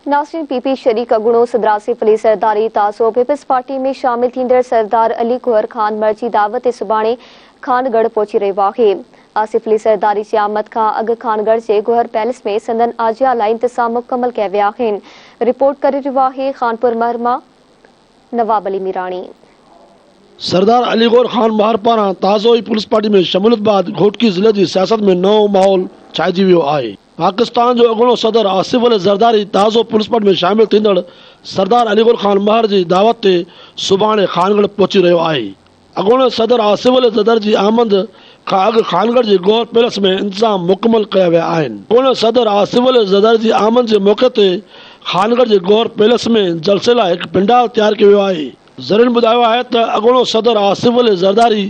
Nasir PP शरीक अगुणो सदर आसिफ अली सरदारी तासो peoples party में शामिल थींदड़ सरदार अली कुहर खान मर्जी दावत सुभाणे खानगढ़ पहुची रहियो आहे। आसिफ अली सरदारी जी आमद खां अॻु खानगढ़ जे गुहर पैलेस में संदन आजिया लाइ इंतजाम मुकम्मल कया विया आहिनि। रिपोर्ट करे रहियो आहे खानपुर महर मां नवाब अली मीराणी। सरदार अली कुहर खान महर पारां ताज़ो ई पुलिस पार्टी में शमूलियत बाद घोटकी ज़िले की सियासत में नओं माहौल छाइजी वियो आहे। पाकिस्तान जो अगुणो सदर आसिफ अली ज़रदारी ताज़ो पुलिस पार्टी में शामिल थींदड़ सरदार अली कुहर खान महर की दावत ते सुभाणे खानगढ़ पहुची रहियो आहे। अगुणो सदर आसिफ अली ज़रदारी जी आमद खां अॻु खानगढ़ जे गौर पैलेस में इंतजाम मुकम्मल कया विया आहिनि। अगुणो सदर आसिफ अली ज़रदारी जी आमद के मौके ते खानगढ़ जे गौर पैलेस में जलसे लाइ हिकु पंडाल तैयार कयो वियो आहे। ज़रीन ॿुधायो आहे त अगुणो सदर आसिफ अली ज़रदारी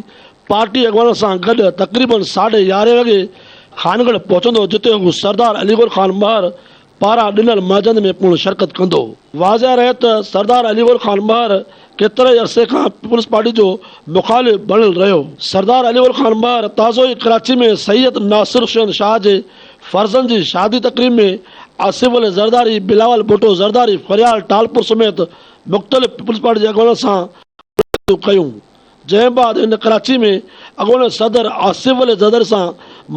पार्टी अॻुवाननि सां गॾु तक़रीबन 11:30 वॻे खानगढ़ पहुचंदो, जिते हू सरदार अली कुहर खान महर पारां ॾिनल मजंद में पूर्ण शिरकत कंदो। वाज़िह रहे त सरदार अली कुहर खान महर केतिरे अरसे खां पीपल्स पार्टी जो मुखालिफ़ बणियल रहियो। सरदार अली कुहर खान महर ताज़ो ई कराची में सैयद नासिर हुसैन शाह जे फर्ज़न जी शादी तकरीब में आसिफ अली ज़रदारी, बिलावल भुट्टो ज़रदारी, फरियाल टालपुर समेत मुख़्तलिफ़ पीपल्स पार्टी जे अॻुवाननि सां कयूं। जंहिं बाद इन कराची में अॻूणे सदर आसिफ अली ज़रदारी सां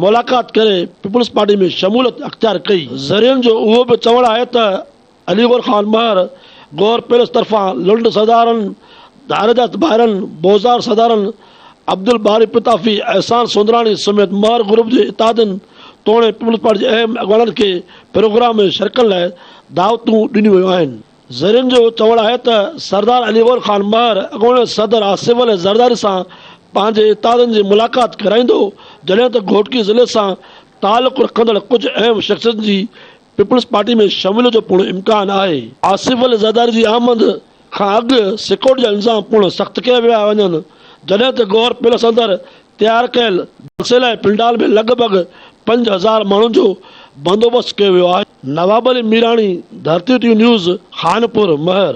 मुलाक़ात करे पीपल्स पार्टी में शमूलियत अख्तियार कई। ज़रियन जो उहो बि चवणु आहे त अली कुहर खान महर गौर पैलेस तरफ़ां लुंड सरदारनि, दारदात बाहिरनि, बोज़ार सरदारनि, अब्दुल बारी पिताफ़ी, एहसान सुंदरानी समेत महर ग्रुप जे इतादिन तोड़े पीपल्स पार्टी जे अहम अॻुवाननि खे प्रोग्राम में शिरकत लाइ दावतूं ॾिनियूं वियूं आहिनि। ज़रियन जो चवणु आहे त सरदार अली कुहर खान महर अॻूणे सदर आसिफ अली ज़रदारी सां पंहिंजे इतादनि जी मुलाक़ात कराईंदो, जॾहिं त घोटकी ज़िले सां तालुक़ रखंदड़ कुझु अहम शख़्सियतुनि जी पीपल्स पार्टी में शमूलियत जो पूर्ण इम्कान आहे। आसिफ अली ज़रदारी जी आमद खां अॻु सिक्योरिटी जा इंतज़ाम पूर्ण सख़्तु कया विया वञनि, जॾहिं त गौर पैलेस अंदरि तैयार कयल जलसे लाइ पिंडाल में लॻभॻि 5000 माण्हुनि जो बंदोबस्तु कयो वियो आहे। नवाब अली मीराणी, धरती टीवी न्यूज़, खानपुर महर।